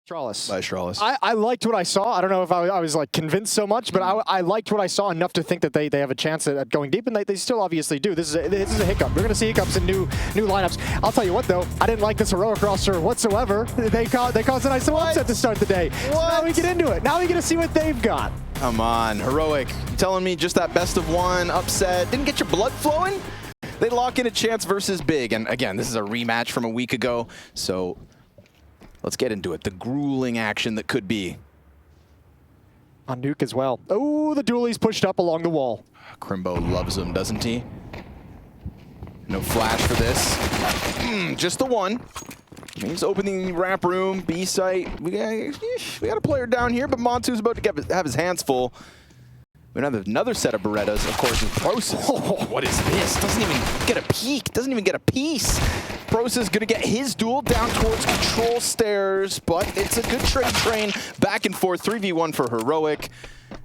Strawless. By Strawless. I liked what I saw. I don't know if I was like convinced so much, but I liked what I saw enough to think that they have a chance at going deep, and they still obviously do. This is a hiccup. We're going to see hiccups in new lineups. I'll tell you what though, I didn't like this heroic roster whatsoever. They caused a nice little upset to start the day. So now we get into it. Now we get to see what they've got. Come on, heroic. You telling me just that best of one upset didn't get your blood flowing? They lock in a chance versus Big, and again, this is a rematch from a week ago, so let's get into it. The grueling action that could be. On Nuke as well. Oh, the duelie's pushed up along the wall. Crimbo loves him, doesn't he? No flash for this. Just the one. He's opening the ramp room, B site. We got a player down here, but Montu's about to have his hands full. We have another set of Berettas, of course, with Process. Oh, what is this? Doesn't even get a peek. Doesn't even get a piece. Process going to get his duel down towards control stairs, but it's a good trade train back and forth. 3v1 for Heroic,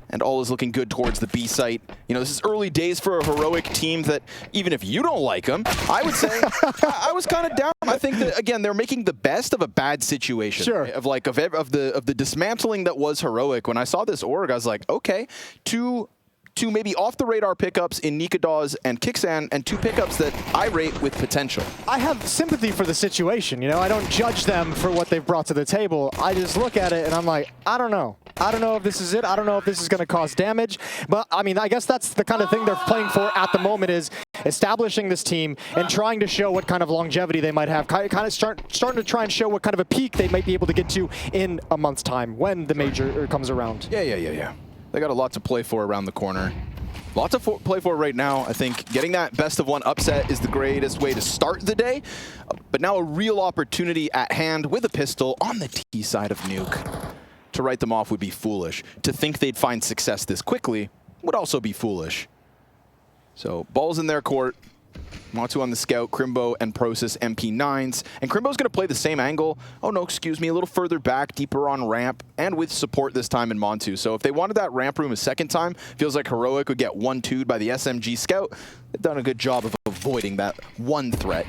and all is looking good towards the B site. You know, this is early days for a Heroic team that, even if you don't like them, I would say I was kind of down. I think that, again, they're making the best of a bad situation. Sure. Of the dismantling that was Heroic. When I saw this org, I was like, okay, two maybe off-the-radar pickups in Nikadaws and Kixan, and two pickups that I rate with potential. I have sympathy for the situation, you know? I don't judge them for what they've brought to the table. I just look at it and I'm like, I don't know. I don't know if this is it. I don't know if this is going to cause damage. But, I mean, I guess that's the kind of thing they're playing for at the moment, is establishing this team and trying to show what kind of longevity they might have. Kind of starting to try and show what kind of a peak they might be able to get to in a month's time when the major comes around. Yeah. They got a lot to play for around the corner. Lot to play for right now. I think getting that best of one upset is the greatest way to start the day. But now a real opportunity at hand with a pistol on the T side of Nuke. To write them off would be foolish. To think they'd find success this quickly would also be foolish. So ball's in their court. Matu on the scout, Crimbo and Process MP9s. And Crimbo's going to play the same angle. Oh no, excuse me, a little further back, deeper on ramp, and with support this time in Montu. So if they wanted that ramp room a second time, feels like Heroic would get 1-2'd by the SMG scout. They've done a good job of avoiding that one threat.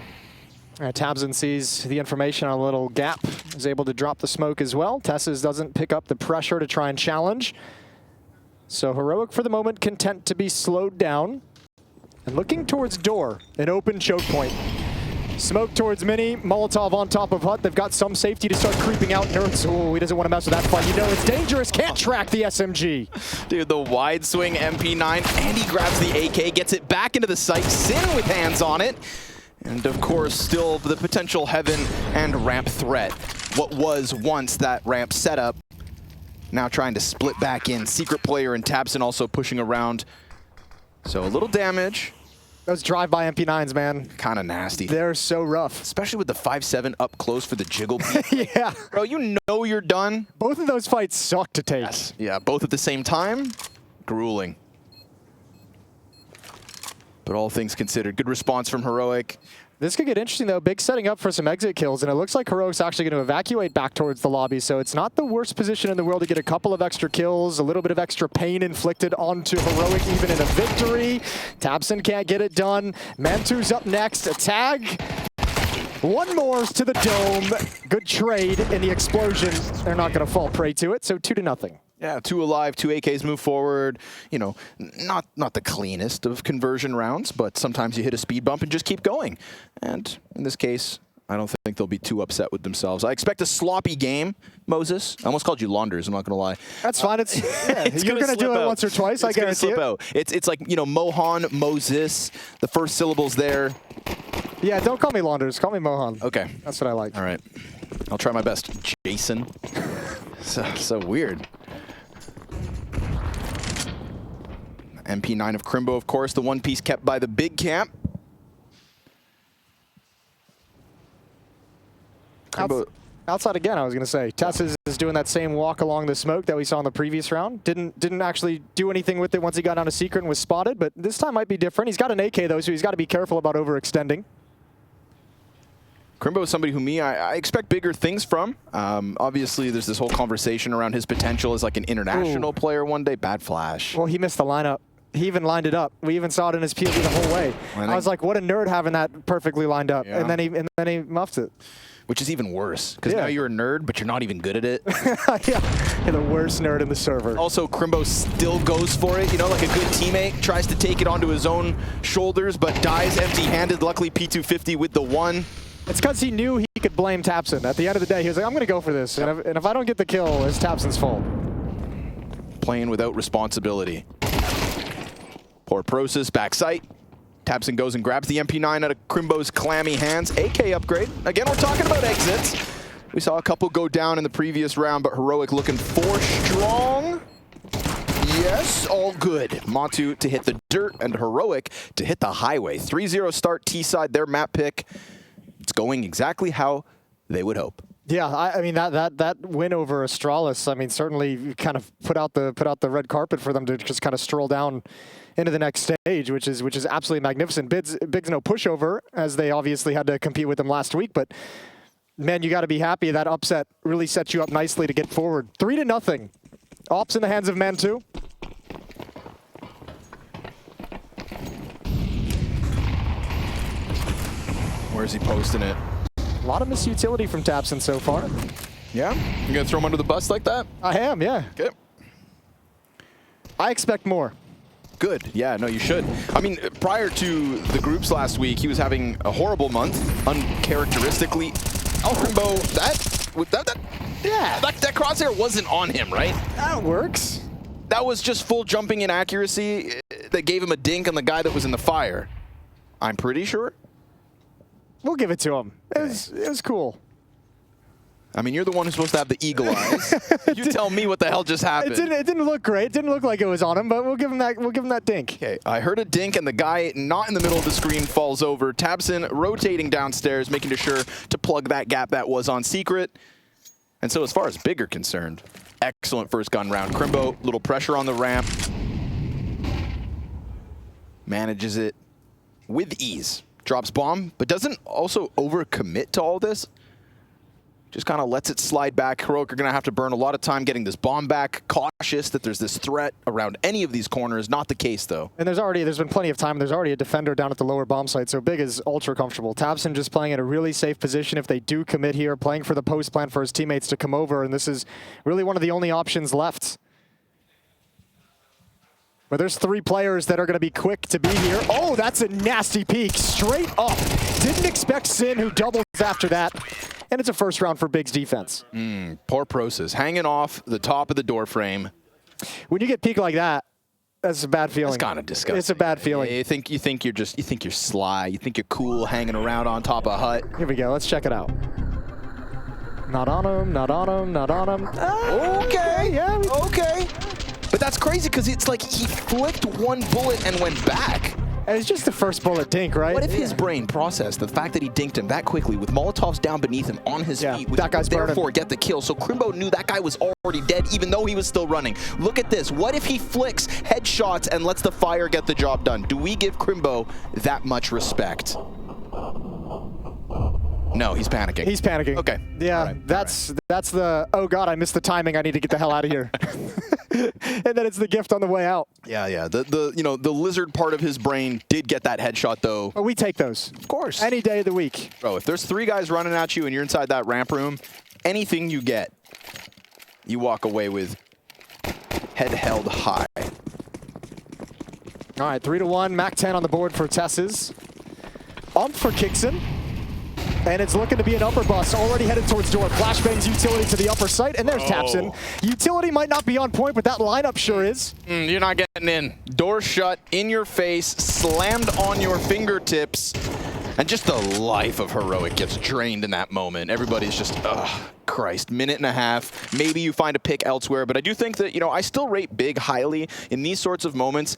Tabson sees the information on a little gap, is able to drop the smoke as well. Tesses doesn't pick up the pressure to try and challenge. So Heroic for the moment content to be slowed down. And looking towards door, an open choke point. Smoke towards Mini, Molotov on top of Hut. They've got some safety to start creeping out. Nerds, oh, he doesn't want to mess with that fight. You know it's dangerous, can't track the SMG. Dude, the wide swing MP9, and he grabs the AK, gets it back into the sight. Sin with hands on it. And of course, still the potential heaven and ramp threat. What was once that ramp setup, now trying to split back in. Secret player and Tabson also pushing around. So a little damage. Those drive-by MP9s, man. Kind of nasty. They're so rough. Especially with the 5.7 up close for the jiggle beat. Yeah. Bro, you know you're done. Both of those fights suck to take. Yes. Yeah, both at the same time. Grueling. But all things considered, good response from Heroic. This could get interesting, though. Big setting up for some exit kills, and it looks like Heroic's actually going to evacuate back towards the lobby, so it's not the worst position in the world to get a couple of extra kills, a little bit of extra pain inflicted onto Heroic, even in a victory. Tabson can't get it done. Mantu's up next. A tag. One more to the dome. Good trade in the explosion. They're not going to fall prey to it, so 2-0. Yeah, 2 alive, 2 AKs move forward. You know, not the cleanest of conversion rounds, but sometimes you hit a speed bump and just keep going. And in this case, I don't think they'll be too upset with themselves. I expect a sloppy game, Moses. I almost called you Launders, I'm not going to lie. That's fine. You're going to do it once or twice, I guarantee it. It's like, you know, Mohan, Moses, the first syllables there. Yeah, don't call me Launders. Call me Mohan. Okay. That's what I like. All right. I'll try my best. Jason. So weird. MP9 of Crimbo, of course, the one piece kept by the big camp. Outside again, I was going to say. Tess is doing that same walk along the smoke that we saw in the previous round. Didn't actually do anything with it once he got down to secret and was spotted, but this time might be different. He's got an AK, though, so he's got to be careful about overextending. Crimbo is somebody who I expect bigger things from. Obviously, there's this whole conversation around his potential as like an international player one day. Bad flash. Well, he missed the lineup. He even lined it up. We even saw it in his POV the whole way. I was like, what a nerd having that perfectly lined up. Yeah. And then he muffed it. which is even worse, because Yeah. now you're a nerd, but you're not even good at it. Yeah, you're the worst nerd in the server. Also, Crimbo still goes for it, you know, like a good teammate, tries to take it onto his own shoulders, but dies empty-handed. Luckily, P250 with the 1. It's because he knew he could blame Tapson. At the end of the day, he was like, I'm going to go for this. And if I don't get the kill, it's Tapson's fault. Playing without responsibility. Poor Prosis, back sight. Tapson goes and grabs the MP9 out of Crimbo's clammy hands. AK upgrade. Again, we're talking about exits. We saw a couple go down in the previous round, but Heroic looking for strong. Yes, all good. Matu to hit the dirt and Heroic to hit the highway. 3-0 start T-side, their map pick. It's going exactly how they would hope. Yeah, I mean that win over Astralis, I mean, certainly kind of put out the red carpet for them to just kind of stroll down into the next stage, which is absolutely magnificent. Big's no pushover, as they obviously had to compete with them last week, but man, you got to be happy that upset really sets you up nicely to get forward. 3-0. Ops in the hands of Man 2. Where's he posting it? A lot of misutility from Tapson so far. Yeah? You gonna throw him under the bus like that? I am, yeah. Okay. I expect more. Good. Yeah, no, you should. I mean, prior to the groups last week, he was having a horrible month, uncharacteristically. Oh, Crimbo, that crosshair wasn't on him, right? That works. That was just full jumping inaccuracy that gave him a dink on the guy that was in the fire. I'm pretty sure. We'll give it to him. It was cool. I mean, you're the one who's supposed to have the eagle eyes. You tell me what the hell just happened. It didn't look great. It didn't look like it was on him, but we'll give him that dink. Okay, I heard a dink and the guy not in the middle of the screen falls over. Tabson rotating downstairs, making sure to plug that gap that was on secret. And so as far as Big are concerned, excellent first gun round. Crimbo, little pressure on the ramp. Manages it with ease. Drops bomb, but doesn't also overcommit to all this. Just kind of lets it slide back. Heroic are going to have to burn a lot of time getting this bomb back. Cautious that there's this threat around any of these corners. Not the case, though. And there's been plenty of time. There's already a defender down at the lower bomb site, so Big is ultra comfortable. Tabson just playing in a really safe position if they do commit here, playing for the post plan for his teammates to come over, and this is really one of the only options left. But there's 3 players that are going to be quick to be here. Oh, that's a nasty peek. Straight up. Didn't expect Sin, who doubles after that. And it's a first round for Big's defense. Poor Prosis, hanging off the top of the door frame. When you get peeked like that, that's a bad feeling. It's kind of disgusting. It's a bad feeling. You think you're sly. You think you're cool, hanging around on top of a hut. Here we go. Let's check it out. Not on him. Not on him. Not on him. Okay. Yeah. Okay. But that's crazy because it's like he flicked one bullet and went back. And it's just the first bullet dink, right? What if his brain processed the fact that he dinked him that quickly with Molotovs down beneath him on his feet, which that guy's would therefore burning. get the kill? So Crimbo knew that guy was already dead even though he was still running. Look at this. What if he flicks headshots and lets the fire get the job done? Do we give Crimbo that much respect? No, he's panicking. He's panicking. Okay. Yeah, that's the, oh God, I missed the timing. I need to get the hell out of here. And then it's the gift on the way out. Yeah. The lizard part of his brain did get that headshot though. But we take those. Of course. Any day of the week. Bro, if there's 3 guys running at you and you're inside that ramp room, anything you get, you walk away with head held high. All right, 3-1. Mac 10 on the board for Tesses. For Kixon. And it's looking to be an upper bus, already headed towards door. Flashbang's utility to the upper site, and there's Tapson. Utility might not be on point, but that lineup sure is. You're not getting in. Door shut, in your face, slammed on your fingertips, and just the life of Heroic gets drained in that moment. Everybody's just, Christ, minute and a half. Maybe you find a pick elsewhere, but I do think that, I still rate Big highly in these sorts of moments.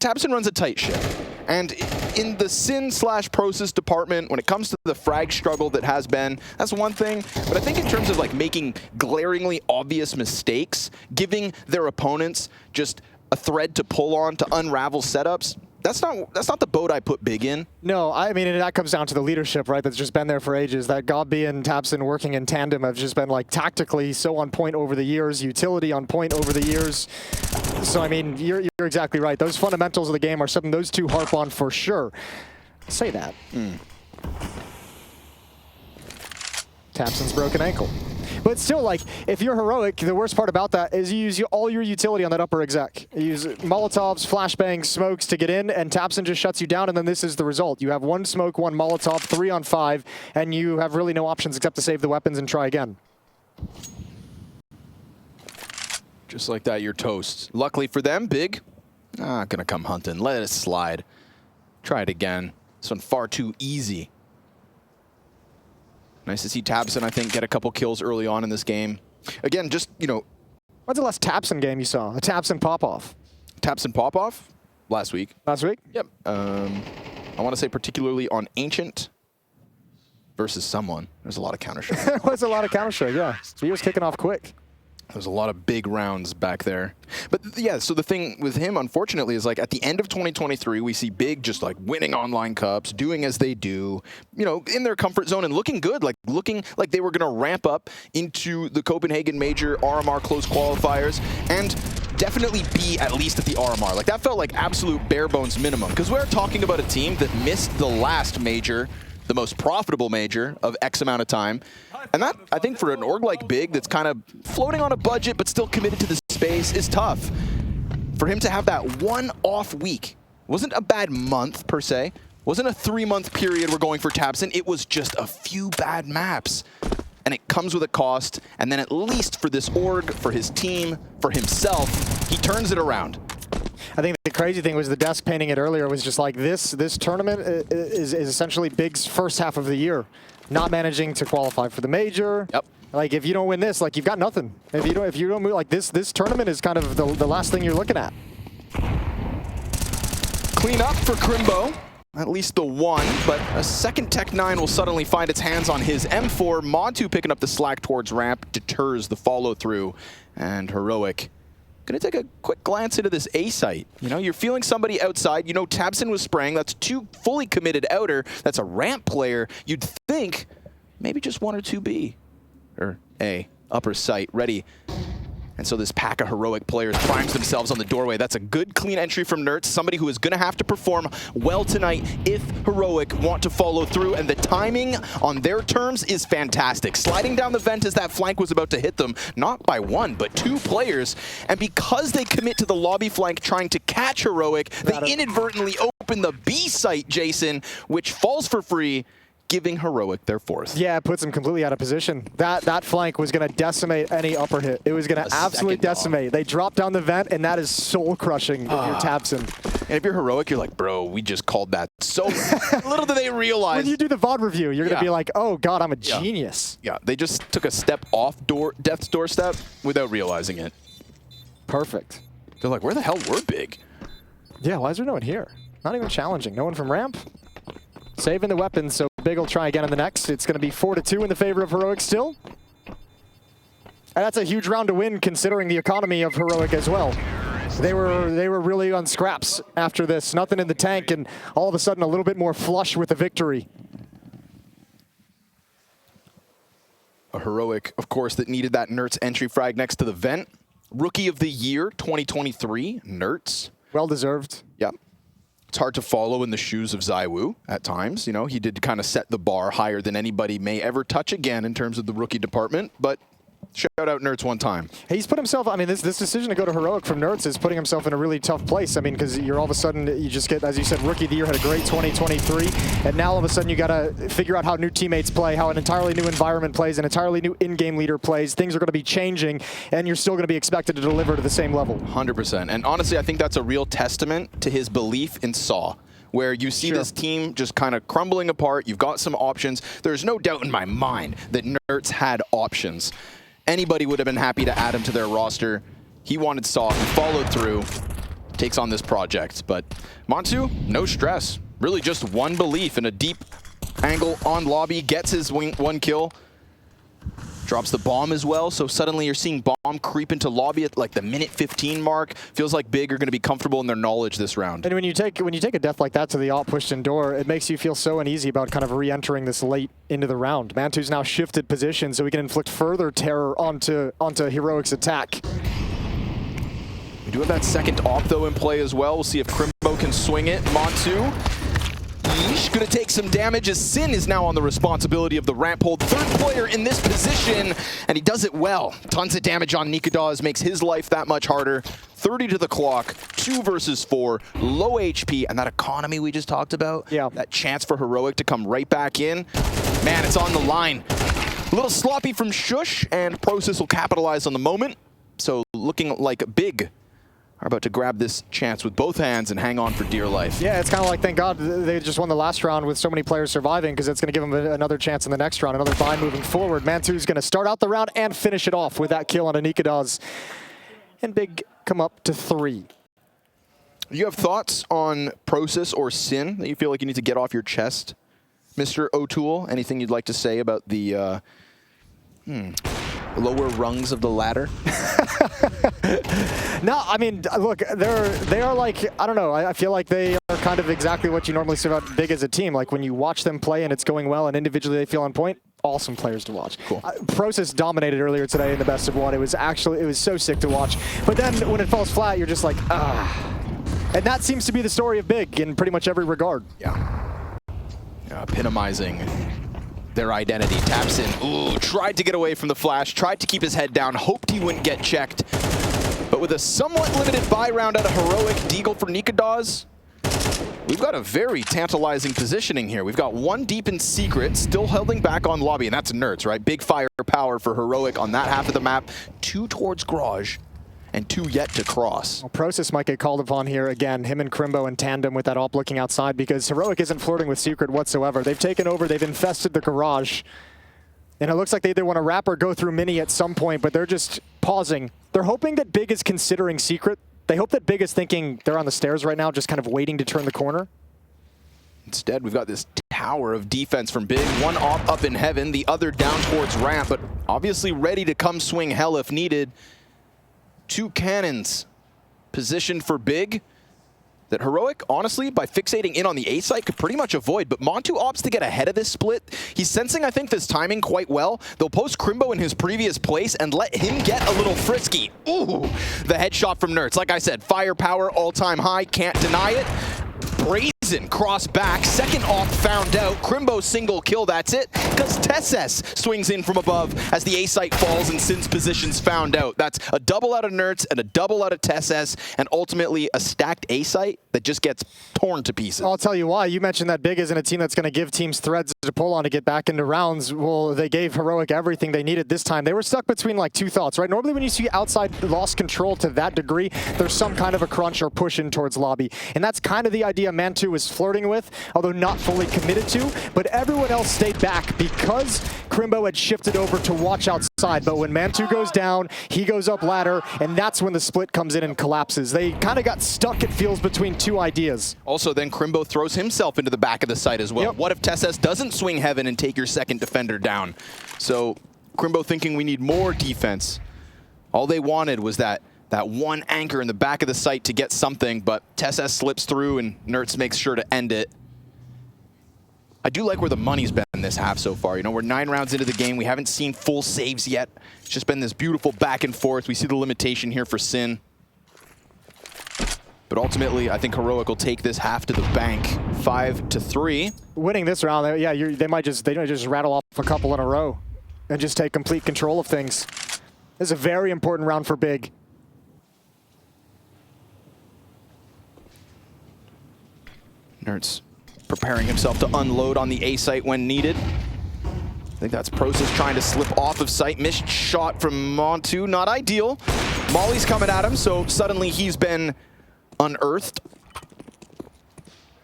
Tapson runs a tight ship. And in the Sin/Prosis department, when it comes to the frag struggle that has been, that's one thing. But I think in terms of like making glaringly obvious mistakes, giving their opponents just a thread to pull on to unravel setups, that's not the boat I put Big in. No, I mean, and that comes down to the leadership, right, that's just been there for ages. That Gobby and Tapson working in tandem have just been, like, tactically so on point over the years, utility on point over the years. So, I mean, you're exactly right. Those fundamentals of the game are something those two harp on for sure. Say that. Tapson's broken ankle. But still, like, if you're Heroic, the worst part about that is you use all your utility on that upper exec. You use Molotovs, flashbangs, smokes to get in, and Tapson just shuts you down, and then this is the result. You have 1 smoke, 1 Molotov, 3 on 5, and you have really no options except to save the weapons and try again. Just like that, you're toast. Luckily for them, Big, gonna come hunting. Let it slide. Try it again. This one far too easy. Nice to see Tapson, I think, get a couple kills early on in this game. Again, just, you know. When's the last Tapson game you saw? A Tapson pop-off? Tapson pop-off? Last week. Last week? Yep. I want to say particularly on Ancient versus someone. There's a lot of Counter-Strike. There was a lot of Counter-Strike, yeah. So he was kicking off quick. There's a lot of big rounds back there. But yeah, so the thing with him, unfortunately, is like at the end of 2023, we see Big just like winning online cups, doing as they do, you know, in their comfort zone and looking good, like looking like they were going to ramp up into the Copenhagen Major RMR close qualifiers and definitely be at least at the RMR. Like that felt like absolute bare bones minimum because we're talking about a team that missed the last major, the most profitable major of X amount of time. And that, I think, for an org like Big that's kind of floating on a budget but still committed to the space is tough. For him to have that one off week, wasn't a bad month per se, wasn't a 3-month period we're going for Tapson, it was just a few bad maps. And it comes with a cost, and then at least for this org, for his team, for himself, he turns it around. I think the crazy thing was the desk painting it earlier was just like this tournament is essentially Big's first half of the year. Not managing to qualify for the major. Yep. Like if you don't win this, like you've got nothing. If you don't move like this tournament is kind of the last thing you're looking at. Clean up for Crimbo. At least the one, but a second Tech-9 will suddenly find its hands on his M4. Mod2 picking up the slack towards ramp, deters the follow-through, and Heroic gonna take a quick glance into this A site. You know, you're feeling somebody outside. You know, Tapson was spraying. That's 2 fully committed outer. That's a ramp player. You'd think maybe just 1 or 2 B, or A, upper site, ready. And so this pack of Heroic players primes themselves on the doorway. That's a good, clean entry from Nertz, somebody who is going to have to perform well tonight if Heroic want to follow through. And the timing on their terms is fantastic. Sliding down the vent as that flank was about to hit them, not by 1, but 2 players. And because they commit to the lobby flank trying to catch Heroic, they inadvertently open the B site, Jason, which falls for free, giving Heroic their 4th. Yeah, it puts them completely out of position. That flank was going to decimate any upper hit. It was going to absolutely decimate. They dropped down the vent, and that is soul-crushing if you're Tapson. And if you're Heroic, you're like, bro, we just called that so little do they realize. When you do the VOD review, you're going to be like, oh, God, I'm a genius. Yeah, they just took a step off death's doorstep without realizing it. Perfect. They're like, where the hell were Big? Yeah, why is there no one here? Not even challenging. No one from ramp. Saving the weapons, so Big will try again in the next. It's going to be 4-2 in the favor of Heroic still. And that's a huge round to win considering the economy of Heroic as well. They were really on scraps after this. Nothing in the tank, and all of a sudden a little bit more flush with the victory. A Heroic, of course, that needed that Nertz entry frag next to the vent. Rookie of the Year 2023, Nertz. Well deserved. Yep. It's hard to follow in the shoes of Zaiwu at times. You know, he did kind of set the bar higher than anybody may ever touch again in terms of the rookie department, but shout out Nertz one time. He's put himself, I mean, this decision to go to Heroic from Nertz is putting himself in a really tough place. I mean, because you're all of a sudden, you just get, as you said, Rookie of the Year, had a great 2023, and now all of a sudden you got to figure out how new teammates play, how an entirely new environment plays, an entirely new in-game leader plays. Things are going to be changing, and you're still going to be expected to deliver to the same level. 100%. And honestly, I think that's a real testament to his belief in Saw, where you see this team just kind of crumbling apart. You've got some options. There's no doubt in my mind that Nertz had options. Anybody would have been happy to add him to their roster. He wanted Saw, he followed through, takes on this project. But Montu, no stress. Really just one belief in a deep angle on lobby, gets his 1 kill. Drops the bomb as well, so suddenly you're seeing bomb creep into lobby at like the minute 15 mark. Feels like Big are going to be comfortable in their knowledge this round. And when you take a death like that to the alt pushed in door, it makes you feel so uneasy about kind of re-entering this late into the round. Mantu's now shifted position, so we can inflict further terror onto Heroic's attack. We do have that second op though in play as well. We'll see if Crimbo can swing it. Montu. Yeesh, gonna take some damage as Sin is now on the responsibility of the ramp hold. Third player in this position, and he does it well. Tons of damage on Nikadaz, makes his life that much harder. 30 to the clock, 2 versus 4, low HP, and that economy we just talked about, that chance for Heroic to come right back in, man, it's on the line. A little sloppy from Shush, and Process will capitalize on the moment. So looking like Big are about to grab this chance with both hands and hang on for dear life. Yeah, it's kind of like, thank God they just won the last round with so many players surviving, because it's going to give them another chance in the next round, another buy moving forward. Mantu's going to start out the round and finish it off with that kill on Anikadaz. And Big come up to 3. You have thoughts on Process or Sin that you feel like you need to get off your chest? Mr. O'Toole, anything you'd like to say about the lower rungs of the ladder? No, I mean, look, they are like, I don't know, I feel like they are kind of exactly what you normally say about Big as a team. Like when you watch them play and it's going well and individually they feel on point, awesome players to watch. Cool. Process dominated earlier today in the best of 1. It was so sick to watch. But then when it falls flat, you're just like, ah. And that seems to be the story of Big in pretty much every regard. Yeah. Epitomizing their identity. Taps in. Ooh, tried to get away from the flash, tried to keep his head down, hoped he wouldn't get checked. But with a somewhat limited buy round out of Heroic, Deagle for Nikadaz, we've got a very tantalizing positioning here. We've got 1 deep in secret, still holding back on lobby, and that's Nerds, right? Big firepower for Heroic on that half of the map. 2 towards Garage, and 2 yet to cross. Well, Process might get called upon here again, him and Crimbo in tandem with that op looking outside, because Heroic isn't flirting with secret whatsoever. They've taken over, they've infested the Garage. And it looks like they either want to wrap or go through mini at some point, but they're just pausing. They're hoping that Big is considering secret. They hope that Big is thinking they're on the stairs right now, just kind of waiting to turn the corner. Instead, we've got this tower of defense from Big. 1 op up in heaven, the other down towards ramp, but obviously ready to come swing hell if needed. 2 cannons positioned for Big that Heroic, honestly, by fixating in on the A site, could pretty much avoid. But Montu opts to get ahead of this split. He's sensing, I think, this timing quite well. They'll post Crimbo in his previous place and let him get a little frisky. Ooh, the headshot from Nerds. Like I said, firepower, all-time high, can't deny it. Brazen cross back, second off found out. Crimbo single kill, that's it. Because Tesses swings in from above as the A site falls and Sin's position's found out. That's a double out of Nerds and a double out of Tesses, and ultimately a stacked A site that just gets torn to pieces. I'll tell you why. You mentioned that Big isn't a team that's going to give teams threads to pull on to get back into rounds. Well, they gave Heroic everything they needed this time. They were stuck between like 2 thoughts, right? Normally when you see outside lost control to that degree, there's some kind of a crunch or push in towards lobby. And that's kind of the idea Mantu was flirting with, although not fully committed to. But everyone else stayed back because Crimbo had shifted over to watch outside. But when Mantu goes down, he goes up ladder, and that's when the split comes in and collapses. They kind of got stuck, it feels, between 2 ideas. Also, then Crimbo throws himself into the back of the site as well. Yep. What if Tesses doesn't swing heaven and take your second defender down? So Crimbo thinking we need more defense. All they wanted was that 1 anchor in the back of the site to get something, but Tesses slips through and Nertz makes sure to end it. I do like where the money's been in this half so far. You know, we're 9 rounds into the game. We haven't seen full saves yet. It's just been this beautiful back and forth. We see the limitation here for Sin. But ultimately, I think Heroic will take this half to the bank, 5-3. Winning this round, yeah, they might just rattle off a couple in a row and just take complete control of things. This is a very important round for Big. Nertz preparing himself to unload on the A site when needed. I think that's Process trying to slip off of site. Missed shot from Montu, not ideal. Molly's coming at him, so suddenly he's been unearthed.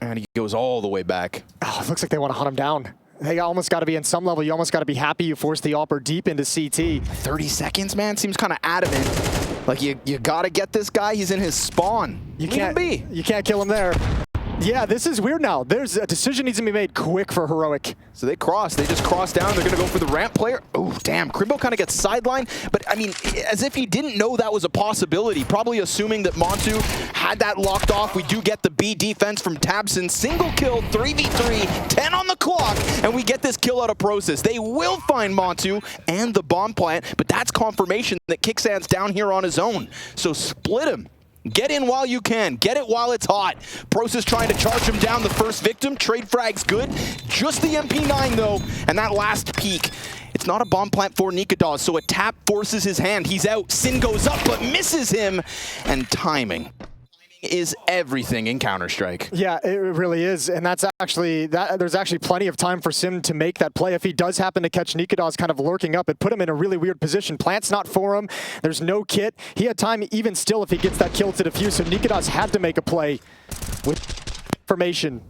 And he goes all the way back. Oh, it looks like they want to hunt him down. They almost got to be in some level. You almost got to be happy you forced the opper deep into CT. 30 seconds, man, seems kind of adamant. Like you got to get this guy. He's in his spawn. You can't kill him there. Yeah, this is weird now. There's a decision needs to be made quick for Heroic. So they just cross down. They're going to go for the ramp player. Oh, damn. Crimbo kind of gets sidelined, but I mean, as if he didn't know that was a possibility. Probably assuming that Montu had that locked off. We do get the B defense from Tabson. Single kill, 3v3, 10 on the clock, and we get this kill out of Process. They will find Montu and the bomb plant, but that's confirmation that Kicksands down here on his own. So split him. Get in while you can. Get it while it's hot. Pros is trying to charge him down, the first victim. Trade frag's good. Just the MP9 though, and that last peek. It's not a bomb plant for Katowice, so a tap forces his hand. He's out. Sin goes up, but misses him. And timing is everything in Counter-Strike. Yeah, it really is, and that's actually there's actually plenty of time for Sim to make that play. If he does happen to catch Katowice kind of lurking up, it put him in a really weird position. Plant's not for him. There's no kit. He had time even still if he gets that kill to defuse, so Katowice had to make a play with information.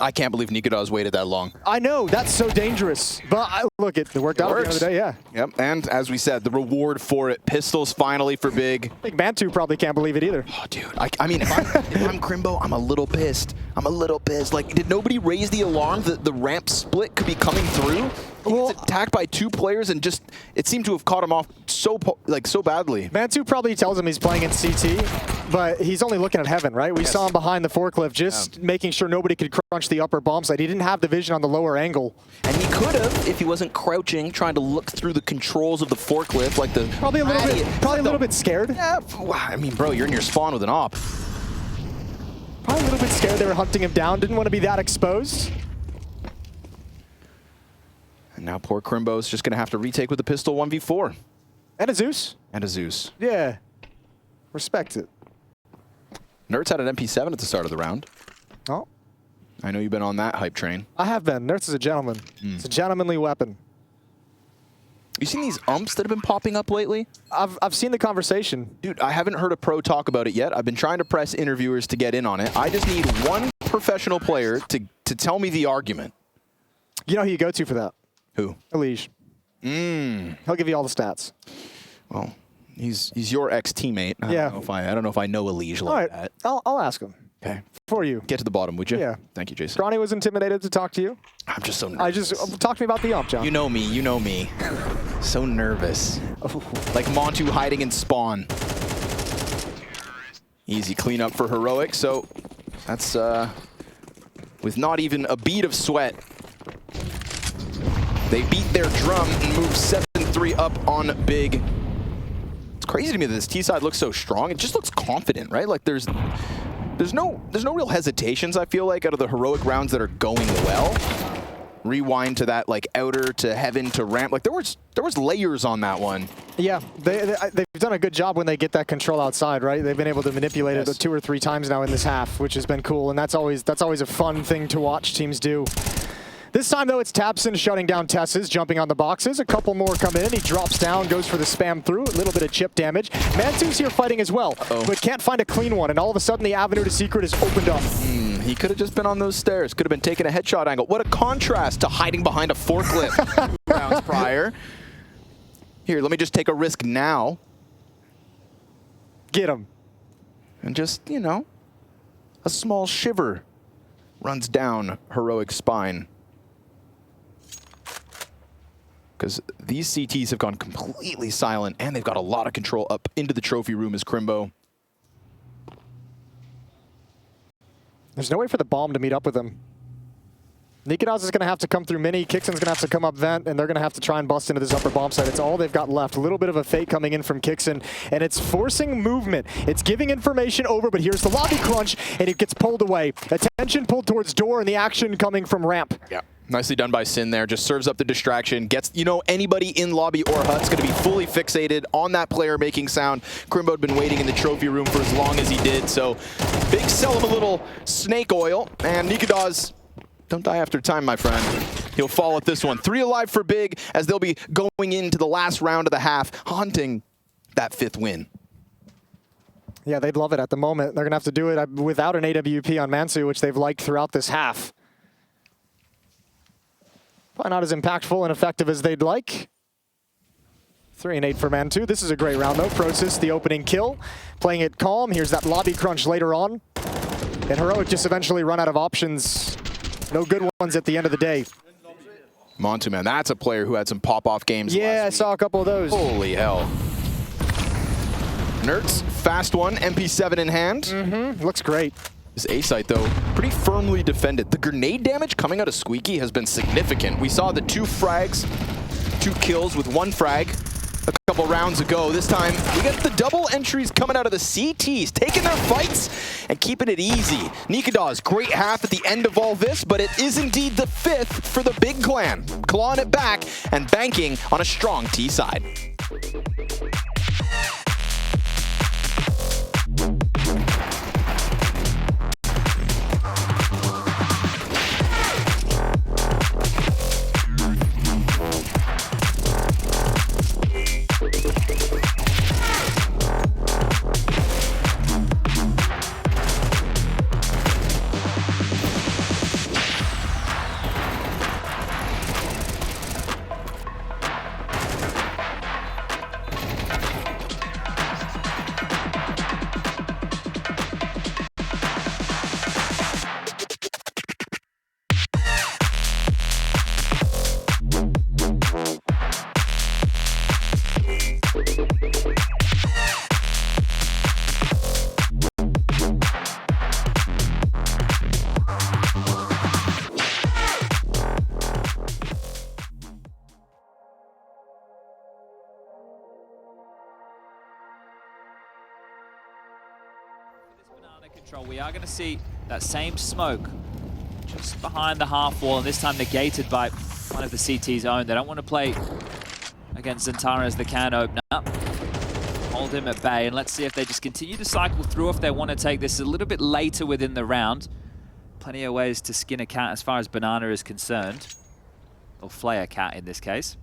I can't believe Katowice waited that long. I know, that's so dangerous. But look, it worked out at the end of the day, yeah. Yep, and as we said, the reward for it. Pistols finally for Big. I think Mantu probably can't believe it either. Oh, dude. I mean, if I'm Crimbo, I'm a little pissed. I'm a little pissed. Like, did nobody raise the alarm that the ramp split could be coming through? He gets attacked by 2 players and just, it seemed to have caught him off so badly. Mantu probably tells him he's playing in CT, but he's only looking at heaven, right? We saw him behind the forklift, just making sure nobody could crunch the upper bomb site. He didn't have the vision on the lower angle. And he could have if he wasn't crouching, trying to look through the controls of the forklift, like the probably a little bit scared. Yeah, I mean, bro, you're in your spawn with an op. Probably a little bit scared they were hunting him down. Didn't want to be that exposed. And now poor Crimbo's just going to have to retake with the pistol 1v4. And a Zeus. And a Zeus. Yeah. Respect it. Nerds had an MP7 at the start of the round. Oh. I know you've been on that hype train. I have been. Nerds is a gentleman. It's a gentlemanly weapon. You seen these umps that have been popping up lately? I've seen the conversation. Dude, I haven't heard a pro talk about it yet. I've been trying to press interviewers to get in on it. I just need one professional player to tell me the argument. You know who you go to for that? Who? Elige. He'll give you all the stats. Well, he's your ex-teammate. I don't know if I know Elige like that. I'll ask him. Okay. For you. Get to the bottom, would you? Yeah. Thank you, Jason. Ronnie was intimidated to talk to you. I'm just so nervous. Talk to me about the ump, John. You know me, you know me. So nervous. Oh. Like Montu hiding in spawn. Easy cleanup for Heroic, so that's with not even a bead of sweat. They beat their drum and move 7-3 up on Big. It's crazy to me that this T side looks so strong. It just looks confident, right? Like there's no real hesitations, I feel like, out of the Heroic rounds that are going well. Rewind to that, like, outer to heaven to ramp. Like, there was layers on that one. Yeah, they've done a good job when they get that control outside, right? They've been able to manipulate it 2 or 3 times now in this half, which has been cool, and that's always a fun thing to watch teams do. This time, though, it's Tabson shutting down Tesses, jumping on the boxes. A couple more come in. He drops down, goes for the spam through. A little bit of chip damage. Mantu's here fighting as well, but can't find a clean one. And all of a sudden, the avenue to secret is opened up. He could have just been on those stairs. Could have been taking a headshot angle. What a contrast to hiding behind a forklift 2 rounds prior. Here, let me just take a risk now. Get him. And just, you know, a small shiver runs down Heroic's spine. Because these CTs have gone completely silent, and they've got a lot of control up into the trophy room as Crimbo. There's no way for the bomb to meet up with him. Katowice is going to have to come through mini. Kixon's going to have to come up vent, and they're going to have to try and bust into this upper bomb site. It's all they've got left. A little bit of a fake coming in from Kixon, and it's forcing movement. It's giving information over, but here's the lobby crunch, and it gets pulled away. Attention pulled towards door, and the action coming from ramp. Yeah. Nicely done by Sin there. Just serves up the distraction. Gets, you know, anybody in lobby or hut's going to be fully fixated on that player making sound. Crimbo had been waiting in the trophy room for as long as he did, so Big sell him a little snake oil, and Katowice, don't die after time, my friend. He'll fall at this one. 3 alive for Big as they'll be going into the last round of the half, hunting that 5th win. Yeah, they'd love it at the moment. They're going to have to do it without an AWP on Mansu, which they've liked throughout this half. Probably not as impactful and effective as they'd like. 3 and 8 for Mantu. This is a great round, though. Prosis, the opening kill. Playing it calm. Here's that lobby crunch later on. And Heroic just eventually run out of options. No good ones at the end of the day. Montu, man, that's a player who had some pop-off games last week. I saw a couple of those. Holy hell. Nerds, fast one, MP7 in hand. Looks great. This A site, though, pretty firmly defended. The grenade damage coming out of Squeaky has been significant. We saw the 2 frags, 2 kills with 1 frag a couple couple rounds ago. This time, we get the double entries coming out of the CTs, taking their fights and keeping it easy. Nikadaz, great half at the end of all this, but it is indeed the 5th for the big clan. Clawing it back and banking on a strong T side. Control. We are going to see that same smoke just behind the half wall, and this time negated by one of the CT's own. They don't want to play against Zentara as the can opener. Hold him at bay, and let's see if they just continue to cycle through, if they want to take this a little bit later within the round. Plenty of ways to skin a cat as far as Banana is concerned. Or flay a cat in this case.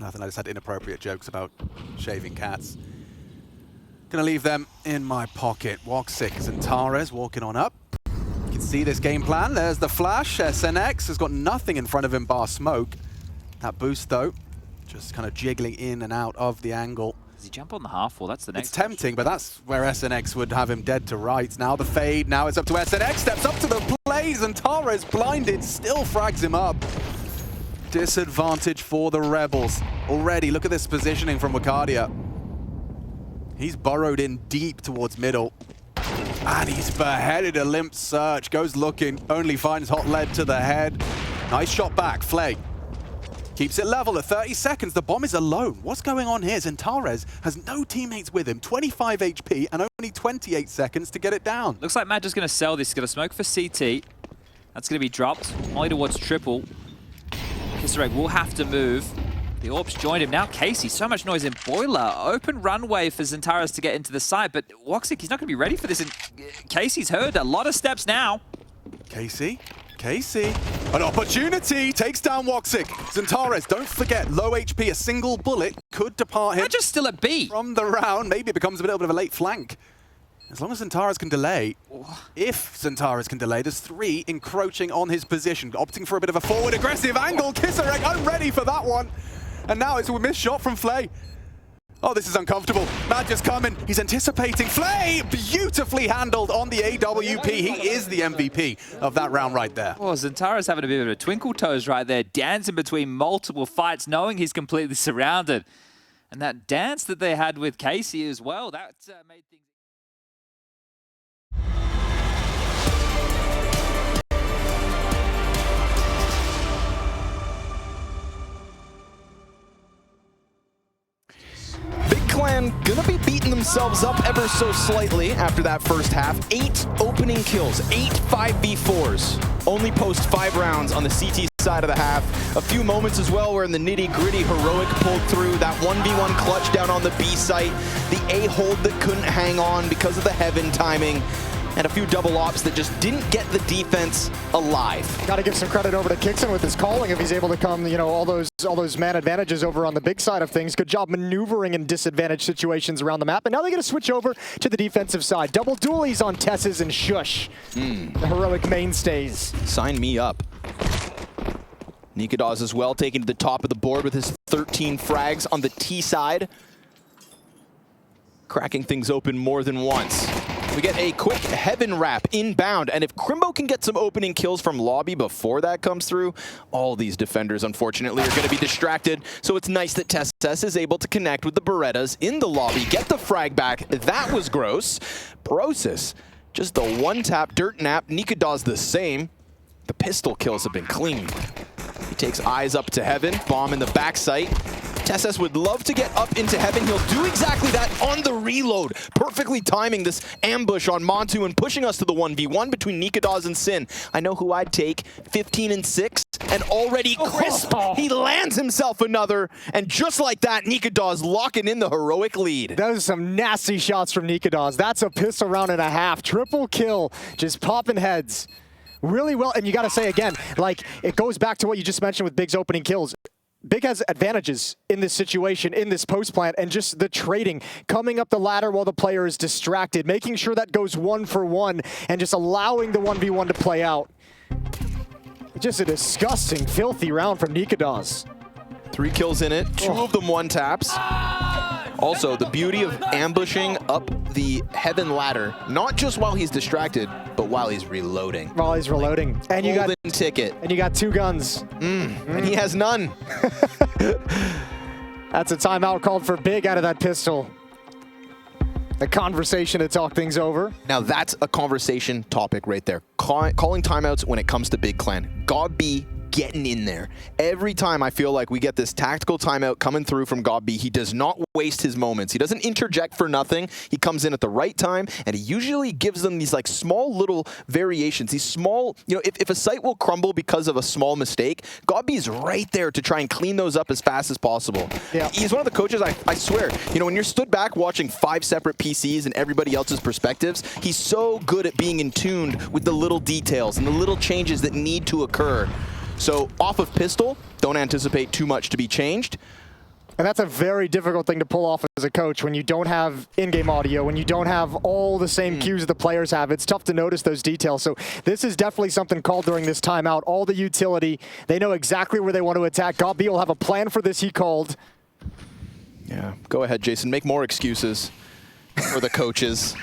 Nothing, I just had inappropriate jokes about shaving cats. Gonna leave them in my pocket. Woxic and Tares walking on up. You can see this game plan. There's the flash. SNX has got nothing in front of him bar smoke. That boost though, just kind of jiggling in and out of the angle. Does he jump on the half wall? That's the next It's tempting, but that's where SNX would have him dead to rights. Now the fade, now it's up to SNX, steps up to the plays, and Tares blinded, still frags him up. Disadvantage for the Rebels. Already, look at this positioning from Wakadia. He's burrowed in deep towards middle. And he's beheaded a limp search. Goes looking, only finds hot lead to the head. Nice shot back, Flay. Keeps it level at 30 seconds. The bomb is alone. What's going on here? Zentares has no teammates with him. 25 HP and only 28 seconds to get it down. Looks like Matt just going to sell this. He's going to smoke for CT. That's going to be dropped. Molly towards triple. Kissereg will have to move. The Orps joined him. Now Casey, so much noise in Boiler. Open runway for Zentares to get into the side, but Woxic, he's not going to be ready for this. And Casey's heard a lot of steps now. Casey, an opportunity, takes down Woxic. Zentares, don't forget, low HP, a single bullet could depart him. They're just still a B. From the round. Maybe it becomes a little bit of a late flank. As long as Zentares can delay, if Zentares can delay, there's 3 encroaching on his position, opting for a bit of a forward aggressive angle. Kissereg, I'm ready for that one. And now it's a missed shot from Flay. Oh, this is uncomfortable. Mad just coming. He's anticipating. Flay, beautifully handled on the AWP. He is the MVP of that round right there. Oh, Zentares having a bit of a twinkle toes right there, dancing between multiple fights, knowing he's completely surrounded. And that dance that they had with Casey as well, that made things... Clan gonna be beating themselves up ever so slightly after that first half. 8 opening kills, 8 5v4s. Only post 5 rounds on the CT side of the half. A few moments as well where in the nitty-gritty Heroic pulled through that 1v1 clutch down on the B site. The A hold that couldn't hang on because of the Heaven timing. And a few double ops that just didn't get the defense alive. Got to give some credit over to Kixon with his calling if he's able to come, you know, all those man advantages over on the big side of things. Good job maneuvering in disadvantaged situations around the map. And now they're going to switch over to the defensive side. Double dualies on Tesses and Shush. The Heroic mainstays. Sign me up. Nikadaz as well, taking to the top of the board with his 13 frags on the T side. Cracking things open more than once. We get a quick Heaven wrap inbound, and if Crimbo can get some opening kills from lobby before that comes through, all these defenders, unfortunately, are going to be distracted. So it's nice that Tess is able to connect with the Berettas in the lobby, get the frag back. That was gross. Brosis, just the one-tap dirt nap. Nika does the same. The pistol kills have been clean. He takes eyes up to heaven. Bomb in the backside. TeSeS would love to get up into heaven. He'll do exactly that on the reload. Perfectly timing this ambush on Montu and pushing us to the 1v1 between Nikadaz and Sin. I know who I'd take. 15 and 6. And already crisp. He lands himself another. And just like that, Nikadaz locking in the heroic lead. Those are some nasty shots from Nikadaz. That's a pistol round and a half. Triple kill. Just popping heads. Really well. And you got to say again, like, it goes back to what you just mentioned with Big's opening kills. Big has advantages in this situation, in this post plant, and just the trading, coming up the ladder while the player is distracted, making sure that goes 1-for-1, and just allowing the 1v1 to play out. Just a disgusting, filthy round from Nikadaz. 3 kills in it, 2 of them 1-taps. Also, the beauty of ambushing up the heaven ladder, not just while he's distracted, but while he's reloading. While he's reloading. And you Golden ticket. And you got 2 guns. And he has none. That's a timeout called for Big out of that pistol. The conversation to talk things over. Now that's a conversation topic right there. Calling timeouts when it comes to Big Clan. God be getting in there. Every time I feel like we get this tactical timeout coming through from God B, he does not waste his moments. He doesn't interject for nothing. He comes in at the right time, and he usually gives them these like small little variations. These small, you know, if a site will crumble because of a small mistake, God B is right there to try and clean those up as fast as possible. Yeah. He's one of the coaches, I swear, you know, when you're stood back watching 5 separate PCs and everybody else's perspectives, he's so good at being in tune with the little details and the little changes that need to occur. So off of pistol, don't anticipate too much to be changed. And that's a very difficult thing to pull off as a coach when you don't have in-game audio, when you don't have all the same cues the players have. It's tough to notice those details. So this is definitely something called during this timeout. All the utility, they know exactly where they want to attack. Gobby will have a plan for this, he called. Yeah, go ahead, Jason. Make more excuses for the coaches.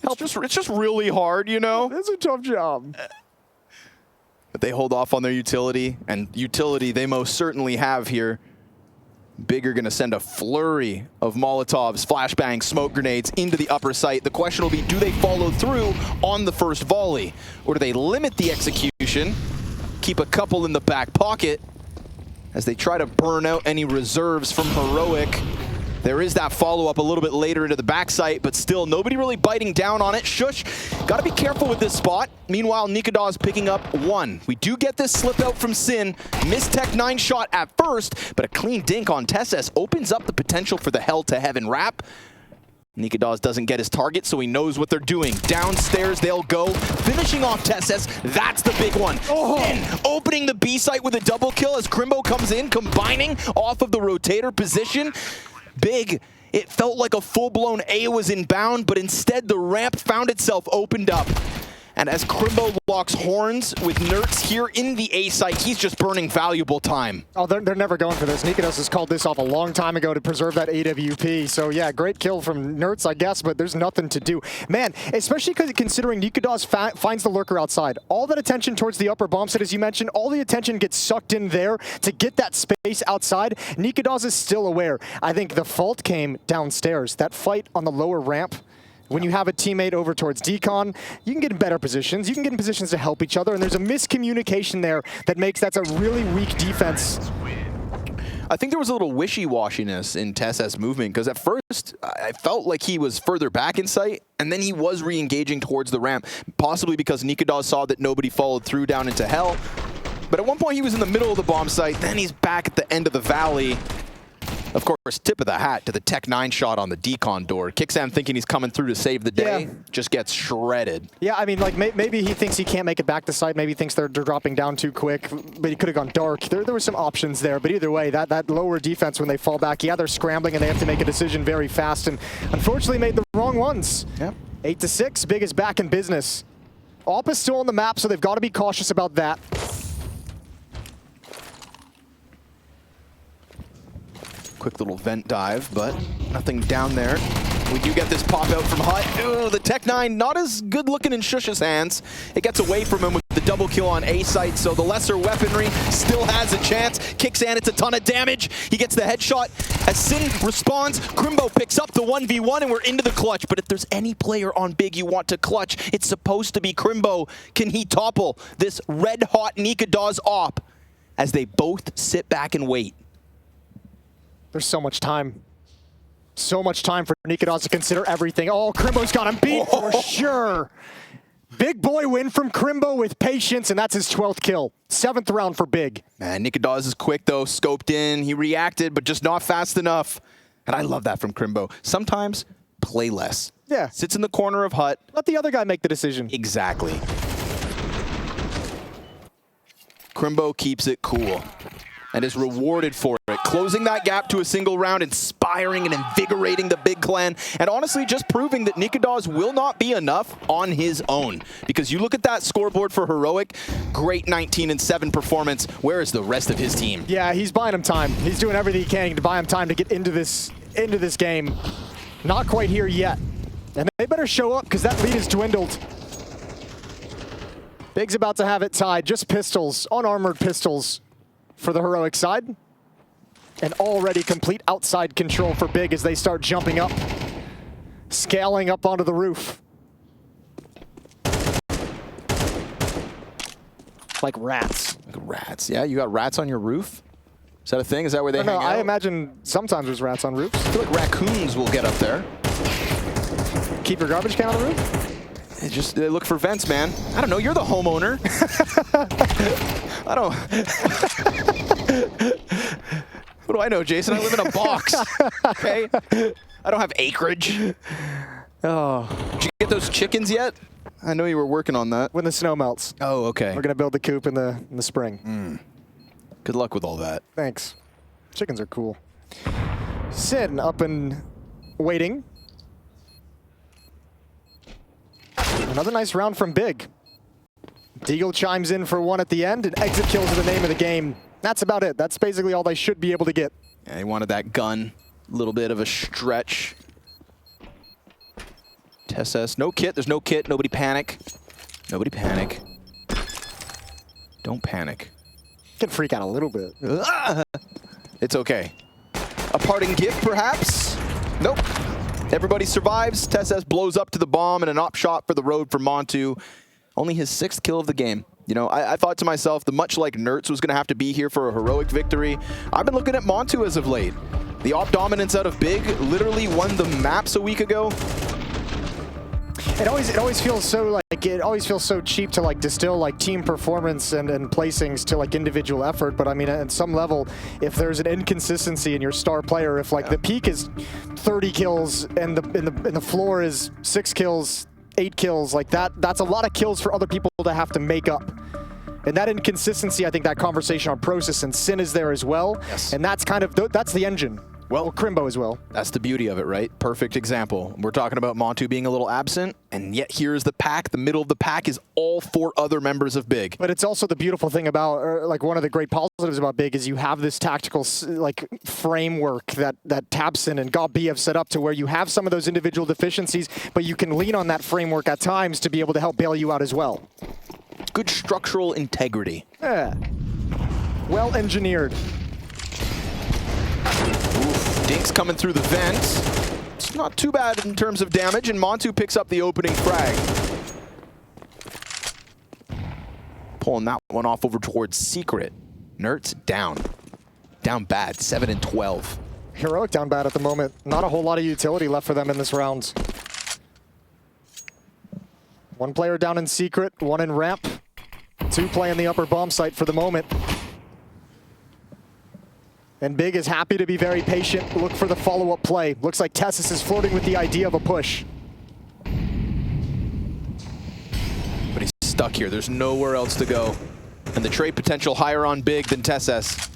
It's just really hard, you know? It's a tough job. But they hold off on their utility, and utility they most certainly have here. Big are going to send a flurry of Molotovs, flashbangs, smoke grenades into the upper site. The question will be, do they follow through on the first volley? Or do they limit the execution, keep a couple in the back pocket, as they try to burn out any reserves from Heroic? There is that follow-up a little bit later into the backside, but still nobody really biting down on it. Shush, gotta be careful with this spot. Meanwhile, Nikadaz picking up 1. We do get this slip out from Sin. Missed Tech 9 shot at first, but a clean dink on TeSeS opens up the potential for the Hell to Heaven wrap. Nikadaz doesn't get his target, so he knows what they're doing. Downstairs they'll go, finishing off TeSeS. That's the big one. Sin opening the B site with a double kill as Crimbo comes in, combining off of the rotator position. Big, it felt like a full-blown A was inbound, but instead the ramp found itself opened up. And as Crimbo locks horns with Nerds here in the A site, he's just burning valuable time. Oh, they're never going for this. Nikadaz has called this off a long time ago to preserve that AWP. So yeah, great kill from Nerds, I guess, but there's nothing to do. Man, especially considering Nikadaz finds the lurker outside. All that attention towards the upper bomb site, as you mentioned, all the attention gets sucked in there to get that space outside. Nikadaz is still aware. I think the fault came downstairs. That fight on the lower ramp, when you have a teammate over towards Decon, you can get in better positions. You can get in positions to help each other, and there's a miscommunication there that makes that's a really weak defense. I think there was a little wishy-washiness in TeSeS movement, because at first I felt like he was further back in sight, and then he was re-engaging towards the ramp, possibly because Nikadaz saw that nobody followed through down into Hell. But at one point he was in the middle of the bomb site, then he's back at the end of the valley. Of course, tip of the hat to the Tech 9 shot on the decon door. Kixam thinking he's coming through to save the day, just gets shredded. Yeah, I mean, like maybe he thinks he can't make it back to site. Maybe he thinks they're dropping down too quick, but he could have gone dark. There were some options there, but either way, that lower defense when they fall back, yeah, they're scrambling and they have to make a decision very fast, and unfortunately made the wrong ones. Yep. 8-6, Big is back in business. AWP is still on the map, so they've got to be cautious about that. Quick little vent dive, but nothing down there. We do get this pop out from Hut. Ooh, the Tech 9 not as good looking in Shush's hands. It gets away from him with the double kill on A site, so the lesser weaponry still has a chance. Kicks in, it's a ton of damage. He gets the headshot. As Sin responds, Crimbo picks up the 1v1 and we're into the clutch. But if there's any player on Big you want to clutch, it's supposed to be Crimbo. Can he topple this red-hot Nikadaz op as they both sit back and wait? There's so much time. So much time for Nikadaz to consider everything. Oh, Crimbo's got him beat for sure. Big boy win from Crimbo with patience, and that's his 12th kill. 7th round for Big. Man, Nikadaz is quick though, scoped in, he reacted, but just not fast enough. And I love that from Crimbo. Sometimes, play less. Yeah. Sits in the corner of Hut. Let the other guy make the decision. Exactly. Crimbo keeps it cool and is rewarded for it. Closing that gap to a single round, inspiring and invigorating the Big clan, and honestly just proving that Nikadaz will not be enough on his own. Because you look at that scoreboard for Heroic, great 19-7 performance. Where is the rest of his team? Yeah, he's buying him time. He's doing everything he can to buy him time to get into this game. Not quite here yet. And they better show up because that lead has dwindled. Big's about to have it tied. Just pistols, unarmored pistols for the Heroic side. And already complete outside control for Big as they start jumping up. Scaling up onto the roof. Like rats. Like rats. Yeah, you got rats on your roof? Is that a thing? Is that where they hang out? I imagine sometimes there's rats on roofs. I feel like raccoons will get up there. Keep your garbage can on the roof? They look for vents, man. I don't know, you're the homeowner. I don't... What do I know, Jason? I live in a box, okay? I don't have acreage. Oh. Did you get those chickens yet? I know you were working on that. When the snow melts. Oh, okay. We're going to build the coop in the spring. Good luck with all that. Thanks. Chickens are cool. Sin up and waiting. Another nice round from Big. Deagle chimes in for one at the end, and exit kills are the name of the game. That's about it. That's basically all they should be able to get. Yeah, he wanted that gun. A little bit of a stretch. TSS, no kit. There's no kit. Nobody panic. Nobody panic. Don't panic. Can freak out a little bit. It's okay. A parting gift, perhaps? Nope. Everybody survives. TSS blows up to the bomb and an op shot for the road for Montu. Only his 6th kill of the game. You know, I thought to myself, much like Nertz was going to have to be here for a Heroic victory, I've been looking at Montu as of late. The op dominance out of Big literally won the maps a week ago. It always feels so cheap to like distill like team performance and placings to like individual effort. But I mean, at some level, if there's an inconsistency in your star player, if like the peak is 30 kills and the floor is 6 kills, 8 kills, like that's a lot of kills for other people to have to make up. And that inconsistency, I think that conversation on process and Sin is there as well. Yes. And that's kind of that's the engine. Well, Crimbo as well. That's the beauty of it, right? Perfect example. We're talking about Montu being a little absent, and yet here's the pack. The middle of the pack is all 4 other members of Big. But it's also the beautiful thing about, or like one of the great positives about Big is you have this tactical like framework that Tabson and GobB have set up to where you have some of those individual deficiencies, but you can lean on that framework at times to be able to help bail you out as well. Good structural integrity. Yeah. Well engineered. Dink's coming through the vent. It's not too bad in terms of damage, and Montu picks up the opening frag. Pulling that one off over towards Secret. Nertz down. Down bad, 7 and 12. Heroic down bad at the moment. Not a whole lot of utility left for them in this round. 1 player down in Secret, 1 in ramp. 2 playing the upper bomb site for the moment. And Big is happy to be very patient, look for the follow-up play. Looks like Tessus is flirting with the idea of a push. But he's stuck here. There's nowhere else to go. And the trade potential higher on Big than TSS.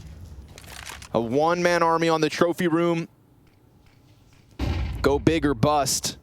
A 1-man army on the trophy room. Go big or bust.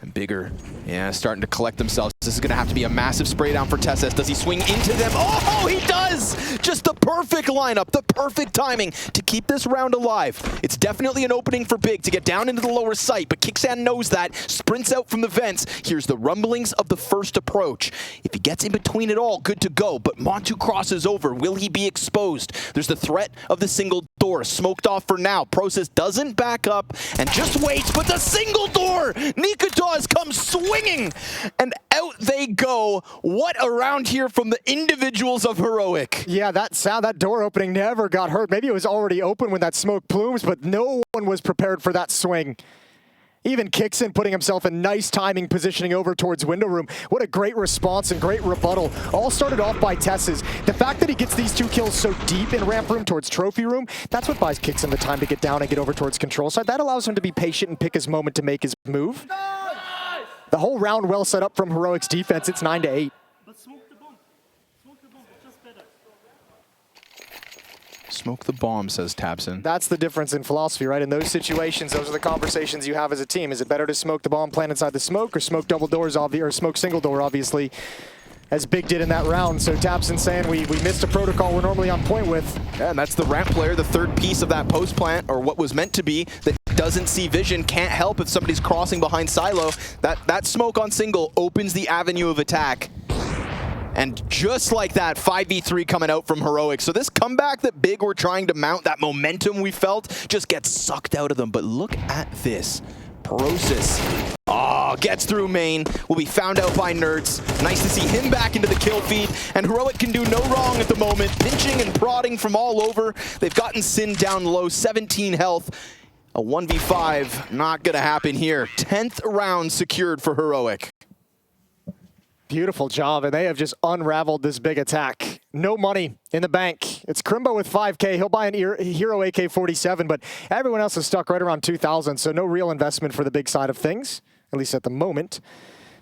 And Bigger, yeah, starting to collect themselves. This is going to have to be a massive spray down for TeSeS. Does he swing into them? Oh, he does! Just the perfect lineup, the perfect timing to keep this round alive. It's definitely an opening for Big to get down into the lower site, but Kicksan knows that, sprints out from the vents. Here's the rumblings of the first approach. If he gets in between it all, good to go, but Montu crosses over. Will he be exposed? There's the threat of the single door. Smoked off for now. Process doesn't back up and just waits, but the single door! Katowice comes swinging, and out they go. What around here from the individuals of Heroic? Yeah, that door opening never got hurt. Maybe it was already open when that smoke plumes, but no one was prepared for that swing. Even Kicksan putting himself in nice timing, positioning over towards window room. What a great response and great rebuttal. All started off by TeSeS. The fact that he gets these 2 kills so deep in ramp room towards trophy room, that's what buys Kicksan the time to get down and get over towards control side. That allows him to be patient and pick his moment to make his move. The whole round well set up from Heroic's defense. It's 9-8. Smoke the bomb, says Tabson. That's the difference in philosophy, right? In those situations, those are the conversations you have as a team. Is it better to smoke the bomb, plant inside the smoke, or smoke double doors, or smoke single door, obviously, as Big did in that round? So Tabson saying we missed a protocol we're normally on point with. Yeah, and that's the ramp player, the third piece of that post plant, or what was meant to be, that doesn't see vision, can't help if somebody's crossing behind Silo. That smoke on single opens the avenue of attack. And just like that, 5v3 coming out from Heroic. So this comeback that Big were trying to mount, that momentum we felt, just gets sucked out of them. But look at this. Process. Oh, gets through main. Will be found out by Nerds. Nice to see him back into the kill feed. And Heroic can do no wrong at the moment. Pinching and prodding from all over. They've gotten Sin down low, 17 health. A 1v5, not gonna happen here. 10th round secured for Heroic. Beautiful job, and they have just unraveled this big attack. No money in the bank. It's Crimbo with 5K. He'll buy an Hero AK-47, but everyone else is stuck right around 2,000, so no real investment for the big side of things, at least at the moment.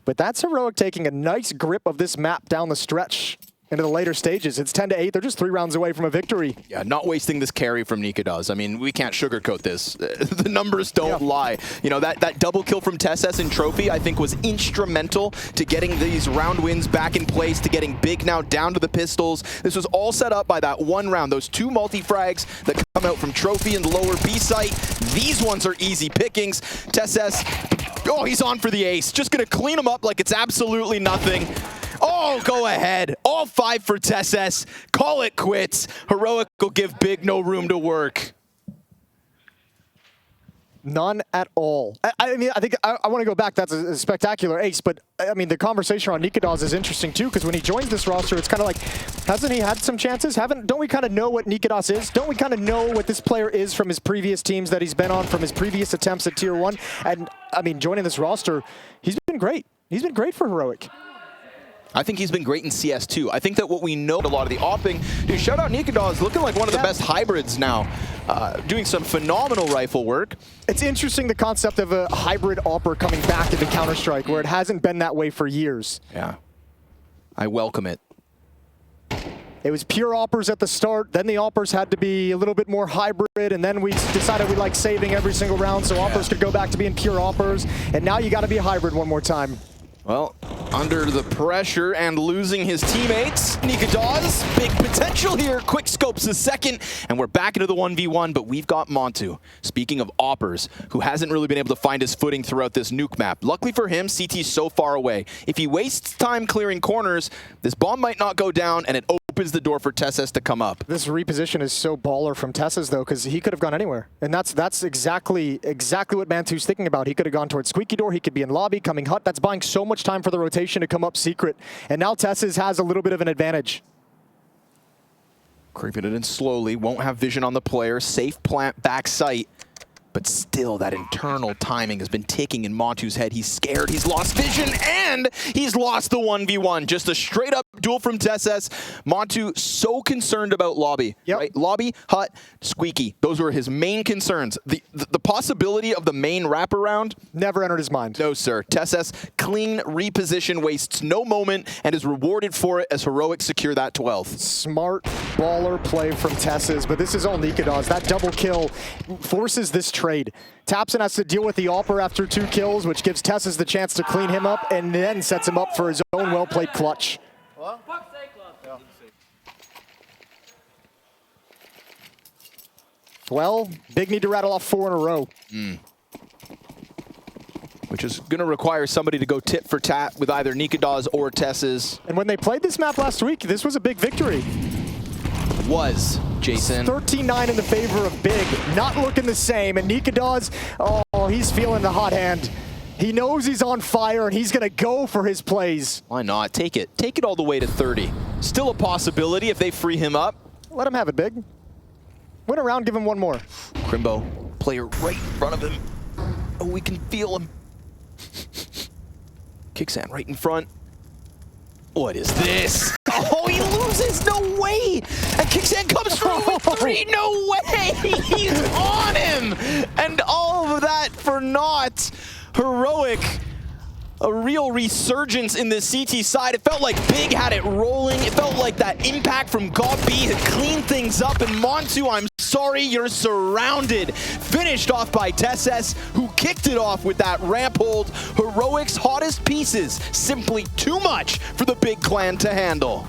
But that's Heroic taking a nice grip of this map down the stretch into the later stages. It's 10-8. They're just 3 rounds away from a victory. Yeah, not wasting this carry from Katowice. I mean, we can't sugarcoat this. The numbers don't lie. You know, that double kill from TeSeS in Trophy, I think, was instrumental to getting these round wins back in place, to getting Big now down to the pistols. This was all set up by that one round. Those 2 multi-frags that come out from Trophy and the lower B site. These ones are easy pickings. TeSeS, oh, he's on for the ace. Just gonna clean him up like it's absolutely nothing. Oh, go ahead. All 5 for TeSeS. Call it quits. Heroic will give Big no room to work. None at all. I mean, I think I want to go back. That's a spectacular ace, but I mean, the conversation on Katowice is interesting too, because when he joins this roster, it's kind of like, hasn't he had some chances? Don't we kind of know what Katowice is? Don't we kind of know what this player is from his previous teams that he's been on, from his previous attempts at Tier 1? And I mean, joining this roster, he's been great. He's been great for Heroic. I think he's been great in CS too. I think that what we know, a lot of the opping, dude, shout out Katowice, looking like one of the best hybrids now, doing some phenomenal rifle work. It's interesting, the concept of a hybrid opper coming back into Counter-Strike, where it hasn't been that way for years. Yeah, I welcome it. It was pure oppers at the start, then the oppers had to be a little bit more hybrid, and then we decided we like saving every single round so oppers could go back to being pure oppers, and now you got to be a hybrid one more time. Well, under the pressure and losing his teammates, Katowice, big potential here. Quick scopes the second, and we're back into the 1v1, but we've got Montu. Speaking of oppers, who hasn't really been able to find his footing throughout this Nuke map. Luckily for him, CT's so far away. If he wastes time clearing corners, this bomb might not go down, and it opens the door for TeSeS to come up. This reposition is so baller from TeSeS, though, because he could have gone anywhere. And that's exactly what Mantu's thinking about. He could have gone towards Squeaky Door, he could be in lobby, coming hut. That's buying so much time for the rotation to come up secret. And now TeSeS has a little bit of an advantage. Creeping it in slowly, won't have vision on the player. Safe plant back sight. But still, that internal timing has been ticking in Montu's head. He's scared, he's lost vision, and he's lost the 1v1. Just a straight-up duel from TeSeS. Montu so concerned about lobby. Yep. Right? Lobby, hut, squeaky. Those were his main concerns. The possibility of the main wraparound? Never entered his mind. No, sir. TeSeS, clean reposition, wastes no moment, and is rewarded for it as Heroic secure that 12th. Smart baller play from TeSeS, but this is all Katowice. That double kill forces this trade. Tapson has to deal with the AWPer after 2 kills, which gives Tessus the chance to clean him up and then sets him up for his own well-played clutch. Well, Big need to rattle off 4 in a row. Which is going to require somebody to go tit for tat with either Nikadaz or Tessus. And when they played this map last week, this was a big victory. Was, Jason. 13-9 in the favor of Big. Not looking the same. And Nikadaz, oh, he's feeling the hot hand. He knows he's on fire, and he's going to go for his plays. Why not? Take it. Take it all the way to 30. Still a possibility if they free him up. Let him have it, Big. Win a round, give him one more. Crimbo, player right in front of him. Oh, we can feel him. Kicksan right in front. What is this? Oh, he loses, no way! And Kicksan comes through with 3, no way! He's on him! And all of that for naught. Heroic, a real resurgence in the CT side. It felt like Big had it rolling. It felt like that impact from GOB had cleaned things up. And Montu, I'm sorry, you're surrounded. Finished off by Tessus, who kicked it off with that ramp hold. Heroic's hottest pieces, simply too much for the Big clan to handle.